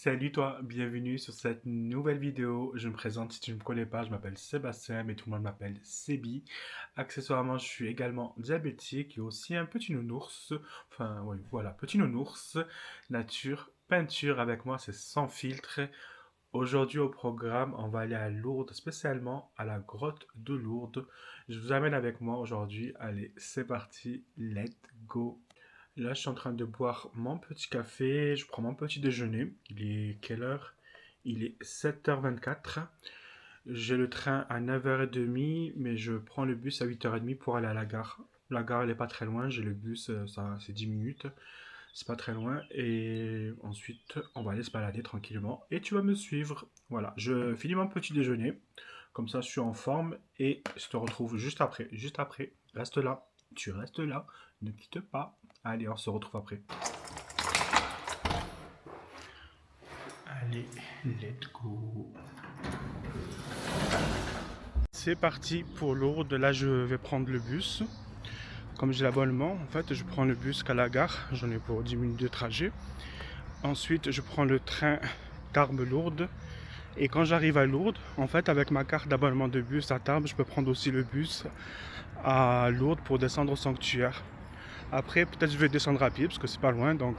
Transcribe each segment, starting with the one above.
Salut toi, bienvenue sur cette nouvelle vidéo. Je me présente si tu ne me connais pas, je m'appelle Sébastien, mais tout le monde m'appelle Sébi. Accessoirement, je suis également diabétique et aussi un petit nounours. Enfin, oui, voilà, petit nounours. Nature, peinture avec moi, c'est sans filtre. Aujourd'hui au programme, on va aller à Lourdes, spécialement à la grotte de Lourdes. Je vous amène avec moi aujourd'hui. Allez, c'est parti, let's go. Là, je suis en train de boire mon petit café, je prends mon petit déjeuner. Il est quelle heure? Il est 7h24. J'ai le train à 9h30, mais je prends le bus à 8h30 pour aller à la gare. La gare, elle est pas très loin, j'ai le bus, ça, c'est 10 minutes, c'est pas très loin. Et ensuite, on va aller se balader tranquillement et tu vas me suivre. Voilà, je finis mon petit déjeuner, comme ça je suis en forme et je te retrouve juste après. Juste après, reste là, tu restes là, ne quitte pas. Allez, on se retrouve après. Allez, let's go. C'est parti pour Lourdes. Là, je vais prendre le bus. Comme j'ai l'abonnement, en fait, je prends le bus qu'à la gare. J'en ai pour 10 minutes de trajet. Ensuite, je prends le train Tarbes-Lourdes. Et quand j'arrive à Lourdes, en fait, avec ma carte d'abonnement de bus à Tarbes, je peux prendre aussi le bus à Lourdes pour descendre au sanctuaire. Après, peut-être je vais descendre à pied parce que c'est pas loin, donc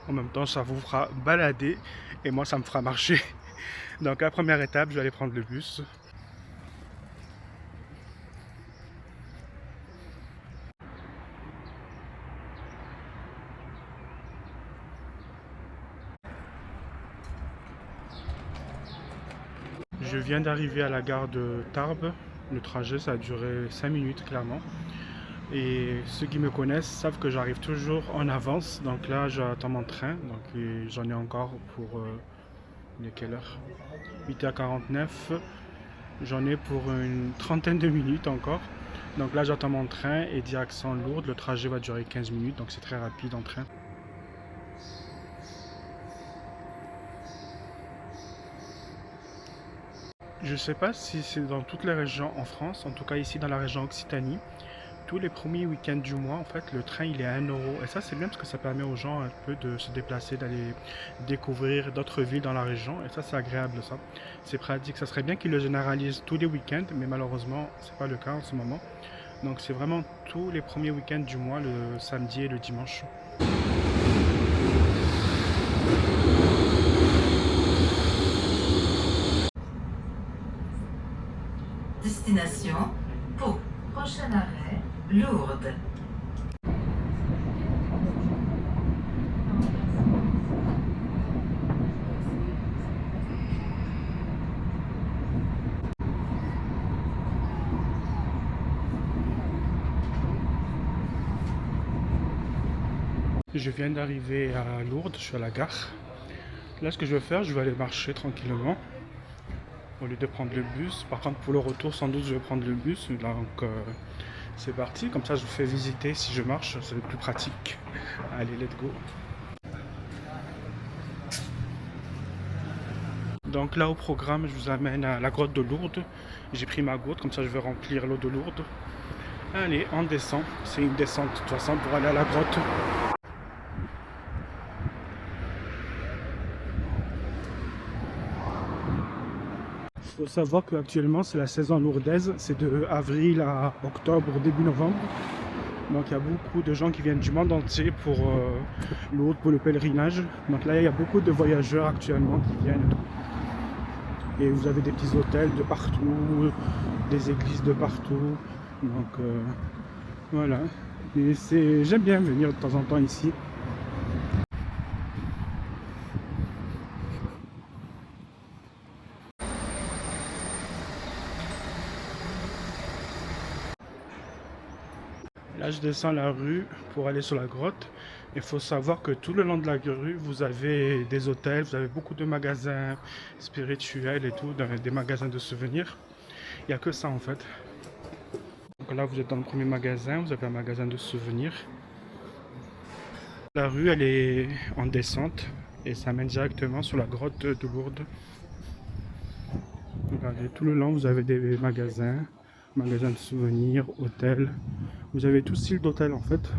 en même temps, ça vous fera balader et moi, ça me fera marcher. Donc, la première étape, je vais aller prendre le bus. Je viens d'arriver à la gare de Tarbes. Le trajet, ça a duré 5 minutes, clairement. Et ceux qui me connaissent savent que j'arrive toujours en avance. Donc là, j'attends mon train. Donc j'en ai encore pour... il est quelle heure? 8h49. J'en ai pour une trentaine de minutes encore. Donc là, j'attends mon train et direction Lourdes. Le trajet va durer 15 minutes, donc c'est très rapide en train. Je ne sais pas si c'est dans toutes les régions en France, en tout cas ici dans la région Occitanie. Tous les premiers week-ends du mois, en fait, le train il est à 1 euro. Et ça, c'est bien parce que ça permet aux gens un peu de se déplacer, d'aller découvrir d'autres villes dans la région. Et ça, c'est agréable, ça. C'est pratique. Ça serait bien qu'ils le généralisent tous les week-ends, mais malheureusement, c'est pas le cas en ce moment. Donc, c'est vraiment tous les premiers week-ends du mois, le samedi et le dimanche. Destination Pau. Prochain arrêt, Lourdes. Je viens d'arriver à Lourdes, je suis à la gare. Là, ce que je vais faire, je vais aller marcher tranquillement au lieu de prendre le bus. Par contre, pour le retour, sans doute, je vais prendre le bus. Donc, c'est parti. Comme ça, je vous fais visiter si je marche. C'est le plus pratique. Allez, let's go. Donc là, au programme, je vous amène à la grotte de Lourdes. J'ai pris ma gourde, comme ça, je vais remplir l'eau de Lourdes. Allez, on descend. C'est une descente, de toute façon, pour aller à la grotte. Il faut savoir qu'actuellement c'est la saison lourdaise, c'est de avril à octobre, début novembre. Donc il y a beaucoup de gens qui viennent du monde entier pour Lourdes, pour le pèlerinage. Donc là il y a beaucoup de voyageurs actuellement qui viennent. Et vous avez des petits hôtels de partout, des églises de partout. Donc voilà. Et j'aime bien venir de temps en temps ici. Là, je descends la rue pour aller sur la grotte. Il faut savoir que tout le long de la rue, vous avez des hôtels, vous avez beaucoup de magasins spirituels et tout, des magasins de souvenirs. Il n'y a que ça en fait. Donc là, vous êtes dans le premier magasin, vous avez un magasin de souvenirs. La rue, elle est en descente et ça mène directement sur la grotte de Lourdes. Regardez, tout le long, vous avez des magasins, magasins de souvenirs, hôtels. Vous avez tout style d'hôtel en fait.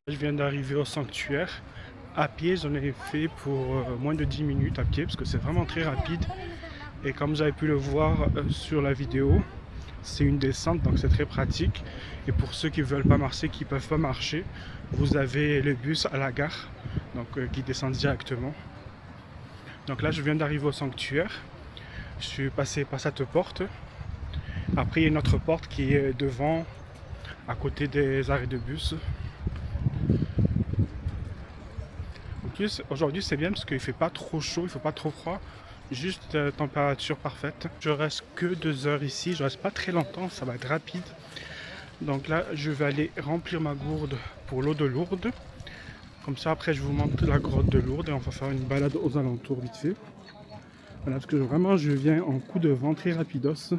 Je viens d'arriver au sanctuaire. À pied, j'en ai fait pour moins de 10 minutes à pied parce que c'est vraiment très rapide. Et comme vous avez pu le voir sur la vidéo, c'est une descente donc c'est très pratique. Et pour ceux qui ne veulent pas marcher, qui ne peuvent pas marcher, vous avez le bus à la gare donc, qui descend directement. Donc là, je viens d'arriver au sanctuaire. Je suis passé par cette porte. Après, il y a une autre porte qui est devant, à côté des arrêts de bus. En plus, aujourd'hui, c'est bien parce qu'il ne fait pas trop chaud, il ne fait pas trop froid. Juste température parfaite. Je reste que 2 heures ici, je reste pas très longtemps, ça va être rapide. Donc là, je vais aller remplir ma gourde pour l'eau de Lourdes. Comme ça, après, je vous montre la grotte de Lourdes et on va faire une balade aux alentours vite fait. Voilà, parce que vraiment, je viens en coup de vent très rapidos.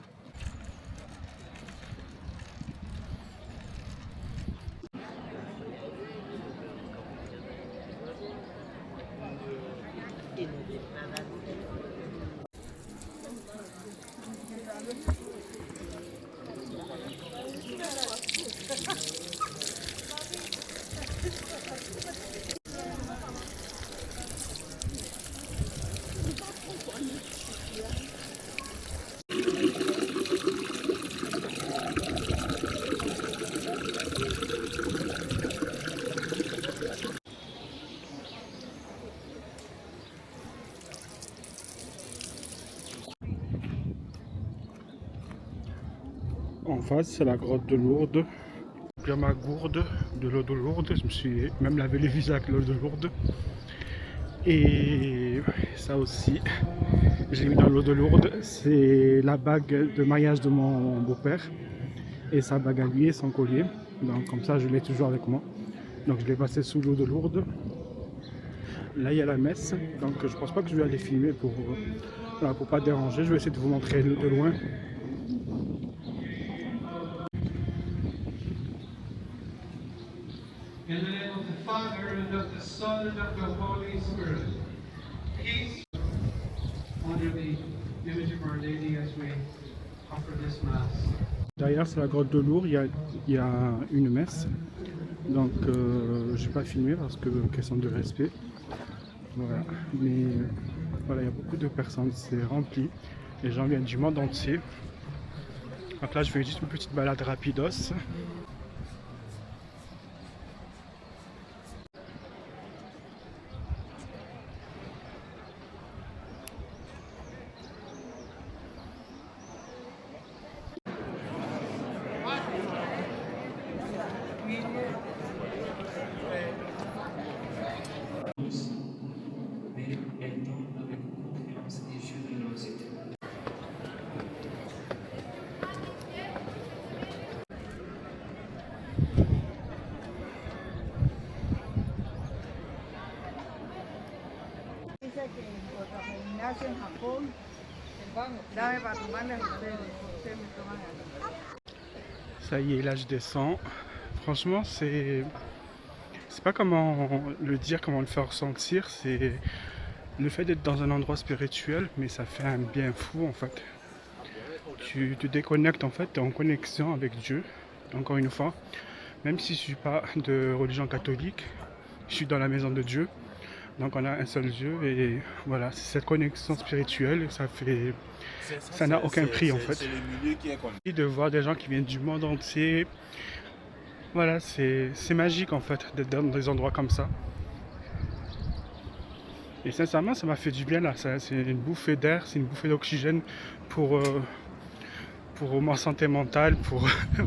En face, c'est la grotte de Lourdes. J'ai pris ma gourde de l'eau de Lourdes. Je me suis même lavé les visages avec l'eau de Lourdes. Et ça aussi, je l'ai mis dans l'eau de Lourdes. C'est la bague de mariage de mon beau-père. Et sa bague à lui et son collier. Donc comme ça, je l'ai toujours avec moi. Donc je l'ai passé sous l'eau de Lourdes. Là, il y a la messe. Donc je pense pas que je vais aller filmer pour pas déranger. Je vais essayer de vous montrer de loin. In the name of the Father, and of the Son, and of the Holy Spirit. Peace. Honor the image of Our Lady as we offer this Mass. Derrière, c'est la grotte de Lourdes. Il y a une messe. Donc, je n'ai pas filmé parce que question de respect. Voilà. Mais voilà, il y a beaucoup de personnes. C'est rempli. Les gens viennent du monde entier. Donc là, je fais juste une petite balade rapidos. Que otro gimnasio en Japón, dame para tomarle a ustedes me toman a mí. Ça y est, là je descends. Franchement, c'est pas comment le dire, comment le faire ressentir. C'est le fait d'être dans un endroit spirituel, mais ça fait un bien fou en fait. Tu te déconnectes en fait, tu es en connexion avec Dieu. Encore une fois, même si je suis pas de religion catholique, je suis dans la maison de Dieu. Donc on a un seul Dieu et voilà, c'est cette connexion spirituelle, ça n'a aucun prix en fait. C'est le milieu qui est connu. De voir des gens qui viennent du monde entier, voilà, c'est magique en fait d'être dans des endroits comme ça. Et sincèrement, ça m'a fait du bien là, c'est une bouffée d'air, c'est une bouffée d'oxygène pour ma santé mentale,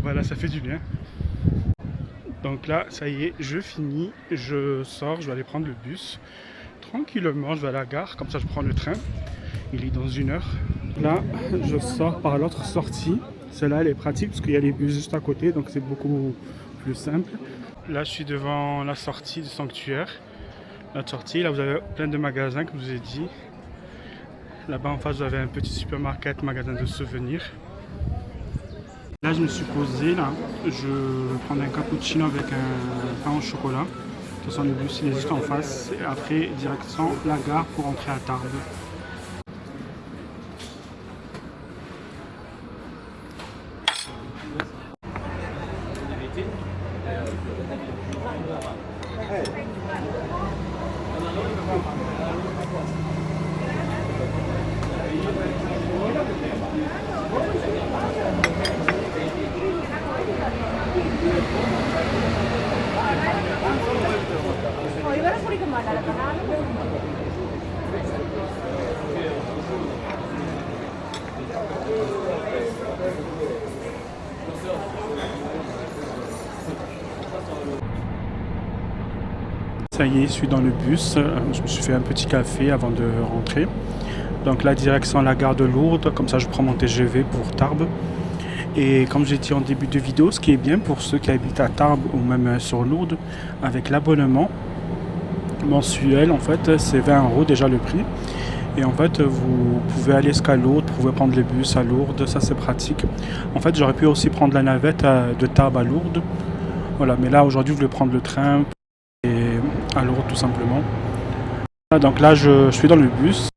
voilà, ça fait du bien. Donc là, ça y est, je finis, je sors, je vais aller prendre le bus. Tranquillement, je vais à la gare, comme ça je prends le train. Il est dans 1 heure. Là, je sors par l'autre sortie. Celle-là, elle est pratique parce qu'il y a les bus juste à côté, donc c'est beaucoup plus simple. Là, je suis devant la sortie du sanctuaire. La sortie, là, vous avez plein de magasins, comme je vous ai dit. Là-bas, en face, vous avez un petit supermarket, magasin de souvenirs. Là, je me suis posé, là, je vais prendre un cappuccino avec un pain au chocolat. De toute façon, le bus, il est juste en face. Et après, direction la gare pour entrer à Tarbes. Ça y est, je suis dans le bus. Je me suis fait un petit café avant de rentrer. Donc la direction la gare de Lourdes, comme ça je prends mon TGV pour Tarbes. Et comme j'ai dit en début de vidéo, ce qui est bien pour ceux qui habitent à Tarbes ou même sur Lourdes, avec l'abonnement mensuel, en fait, c'est 20 € déjà le prix. Et en fait, vous pouvez aller jusqu'à Lourdes, vous pouvez prendre les bus à Lourdes, ça c'est pratique. En fait, j'aurais pu aussi prendre la navette de Tarbes à Lourdes. Voilà, mais là aujourd'hui, je voulais prendre le train et à Lourdes tout simplement. Donc là, je suis dans le bus,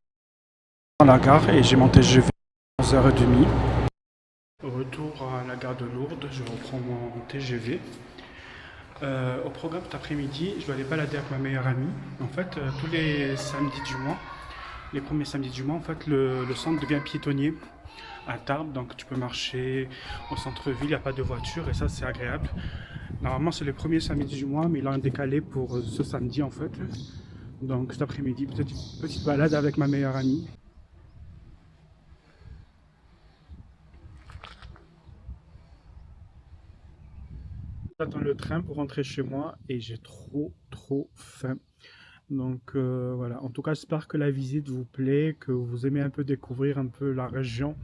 dans la gare, et j'ai mon TGV à 11h30. Retour à la gare de Lourdes, je reprends mon TGV. Au programme cet après-midi, je vais aller balader avec ma meilleure amie. En fait, tous les samedis du mois, les premiers samedis du mois, en fait, le centre devient piétonnier à Tarbes. Donc tu peux marcher au centre-ville, il n'y a pas de voiture et ça c'est agréable. Normalement c'est le premier samedi du mois, mais il a un décalé pour ce samedi en fait. Donc cet après-midi, peut-être une petite balade avec ma meilleure amie. J'attends le train pour rentrer chez moi et j'ai trop faim. Donc voilà, en tout cas j'espère que la visite vous plaît, que vous aimez un peu découvrir un peu la région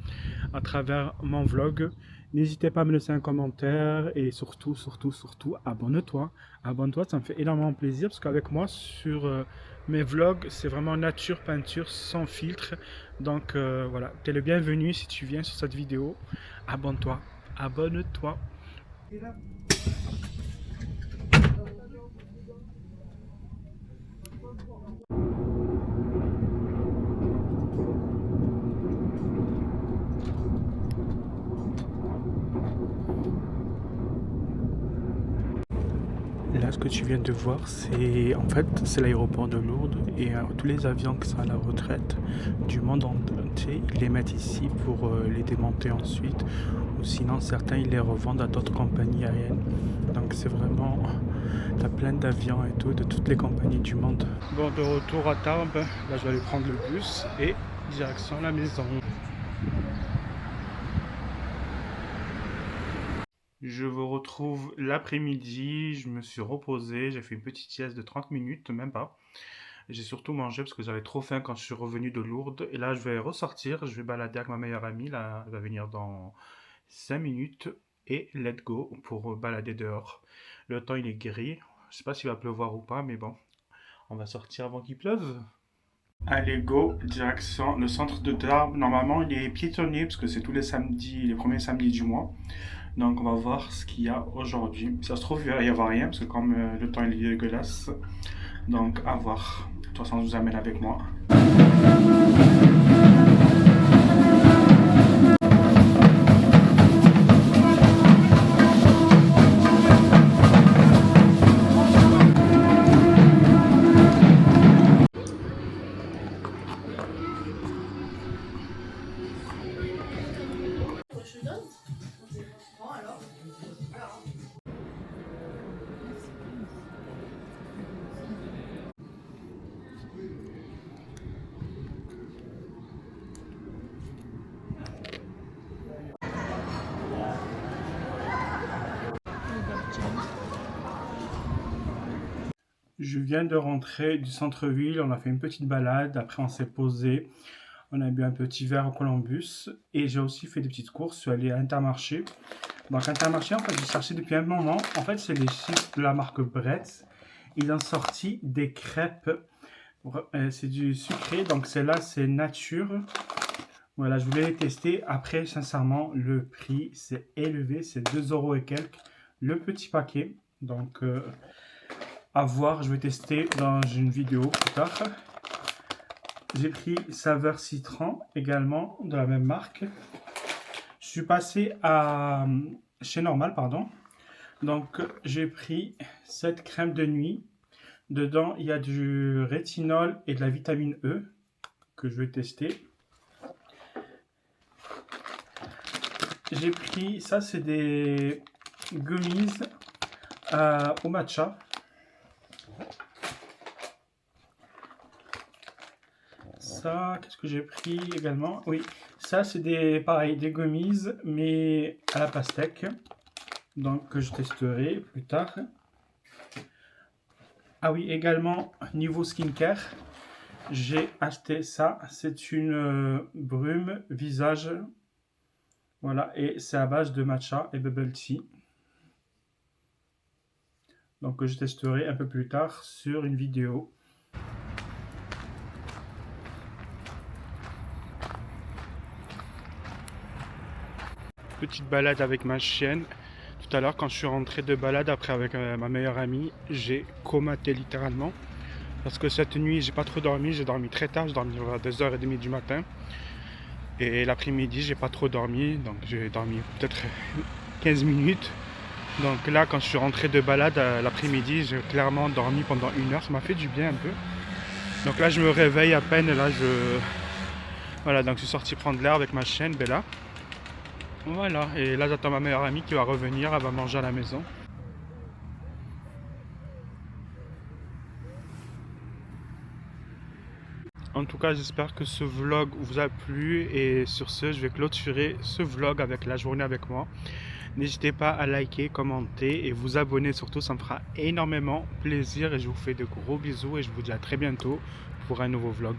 à travers mon vlog. N'hésitez pas à me laisser un commentaire et surtout abonne-toi. Abonne-toi, ça me fait énormément plaisir parce qu'avec moi sur mes vlogs c'est vraiment nature, peinture, sans filtre. Donc voilà, tu es le bienvenu si tu viens sur cette vidéo. Abonne-toi, abonne-toi. Là, ce que tu viens de voir, c'est en fait c'est l'aéroport de Lourdes et tous les avions qui sont à la retraite du monde entier, ils les mettent ici pour les démonter ensuite, ou sinon certains ils les revendent à d'autres compagnies aériennes. Donc c'est vraiment, t'as plein d'avions et tout de toutes les compagnies du monde. Bon, de retour à Tarbes, là je vais aller prendre le bus et direction la maison. Je vous retrouve l'après-midi, je me suis reposé, j'ai fait une petite sieste de 30 minutes, même pas. J'ai surtout mangé parce que j'avais trop faim quand je suis revenu de Lourdes. Et là, je vais ressortir, je vais balader avec ma meilleure amie, là, elle va venir dans 5 minutes. Et let's go pour balader dehors. Le temps, il est gris, je sais pas s'il va pleuvoir ou pas, mais bon, on va sortir avant qu'il pleuve. Allez, go, direction le centre de Tarbes. Normalement, il est piétonnier parce que c'est tous les samedis, les premiers samedis du mois. Donc on va voir ce qu'il y a aujourd'hui. Ça se trouve, il va y avoir rien parce que comme le temps est dégueulasse. Donc à voir. De toute façon, je vous amène avec moi. Je viens de rentrer du centre-ville, on a fait une petite balade, après on s'est posé, on a bu un petit verre au Columbus et j'ai aussi fait des petites courses, je suis allé à Intermarché. Donc Intermarché, en fait, j'ai cherché depuis un moment, en fait c'est les chips de la marque Bretz, ils ont sorti des crêpes, c'est du sucré, donc celle-là c'est nature. Voilà, je voulais les tester, après sincèrement le prix c'est élevé, c'est 2 € et quelques le petit paquet, donc... à voir, je vais tester dans une vidéo plus tard. J'ai pris saveur citron également de la même marque. Je suis passé à chez Normal, pardon. Donc j'ai pris cette crème de nuit. Dedans il y a du rétinol et de la vitamine E que je vais tester. J'ai pris ça, c'est des gummies au matcha. ça, qu'est-ce que j'ai pris également? Oui, ça c'est pareil, des gummies, mais à la pastèque. Donc que je testerai plus tard. Ah oui, également niveau skincare, j'ai acheté ça. C'est une brume visage. Voilà, et c'est à base de matcha et bubble tea. Donc je testerai un peu plus tard sur une vidéo. Petite balade avec ma chienne. Tout à l'heure, quand je suis rentré de balade après avec ma meilleure amie, j'ai comaté littéralement. Parce que cette nuit, j'ai pas trop dormi. J'ai dormi très tard, j'ai dormi vers 2h30 du matin. Et l'après-midi, j'ai pas trop dormi. Donc j'ai dormi peut-être 15 minutes. Donc là, quand je suis rentré de balade l'après-midi, j'ai clairement dormi pendant 1 heure. Ça m'a fait du bien un peu. Donc là, je me réveille à peine. Là, voilà, donc je suis sorti prendre l'air avec ma chienne, Bella. Voilà, et là j'attends ma meilleure amie qui va revenir, elle va manger à la maison. En tout cas, j'espère que ce vlog vous a plu et sur ce, je vais clôturer ce vlog avec la journée avec moi. N'hésitez pas à liker, commenter et vous abonner surtout, ça me fera énormément plaisir et je vous fais de gros bisous et je vous dis à très bientôt pour un nouveau vlog.